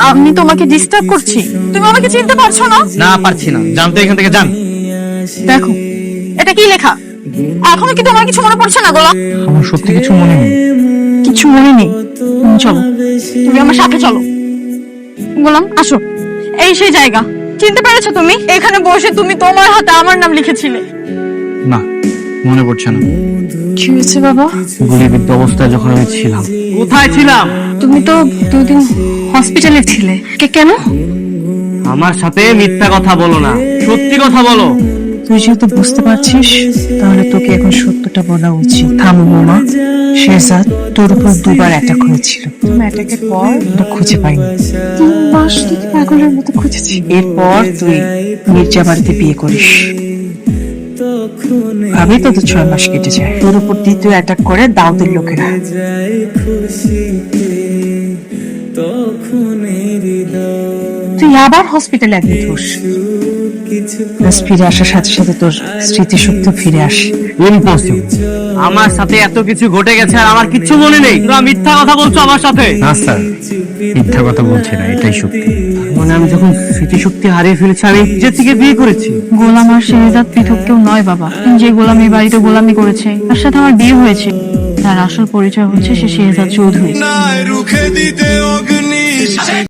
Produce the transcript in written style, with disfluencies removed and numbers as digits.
আমি তোমাকে ডিস্টার্ব করছি? তুমি আমাকে চিনতে পারছো না? না পারছি না, জানতে এখান থেকে যান। দেখো এটা কি লেখা, এখনো কি তোমার কিছু মনে পড়ছে না গোলাম? আমার সত্যি কিছু মনে নেই। কিছু মনে নেই? চলো, তুমি আমার সাথে চলো। গোলাম আসো, এই সেই জায়গা। চিনতে পেরেছো তুমি? এখানে বসে তুমি তোমার হাতে আমার নাম লিখেছিলে। না, মনে পড়ছে না। কি হয়েছে বাবা? গুলিবিদ্ধ অবস্থায় যখন আমি ছিলাম। কোথায় ছিলাম? তুমি তো দুদিন হসপিটালে ছিলে। কেন? আমার সাথে মিথ্যা কথা বলো না, সত্যি কথা বলো। তুই যেহেতু বুঝতে পারছিস, তাহলে তোকে এখন সত্যটা বলা উচিত। থামো মামা। শেহজাদ তোর উপর দুবার অ্যাটাক হয়েছিল। তুমি অ্যাটাকের পর ওটা খুঁজে পাইনি। 3 মাস থেকে পাগলের মতো খুঁজেছি। এরপর তুই মির্জা বাড়িতে বিয়ে করিস। ভাবি তো 6 মাস কেটে যায়। তোর উপর দ্বিতীয় অ্যাটাক করে দাউদের লোকেরা। তুই আবার হসপিটালে অ্যাডমিট হোস। ফিরে আসার সাথে সাথে তোর স্মৃতিশক্তি ফিরে আসে। ইম্পসিবল। আমার সাথে এত কিছু ঘটে গেছে আর আমার কিছু মনে নেই। তোমরা মিথ্যা কথা বলছো আমার সাথে। না স্যার, মিথ্যা কথা বলছি না, এটাই সত্যি। মানে আমি যখন স্মৃতিশক্তি হারিয়ে ফেলেছি, আমি নিজে থেকে বিয়ে করেছি। গোলাম আর শেহজাদ পৃথক কেউ নয় বাবা। যে গোলাম এই বাড়িতে গোলামি করেছে, তার সাথে আমার বিয়ে হয়েছে। তার আসল পরিচয় হচ্ছে সে শেহজাদ চৌধুরী।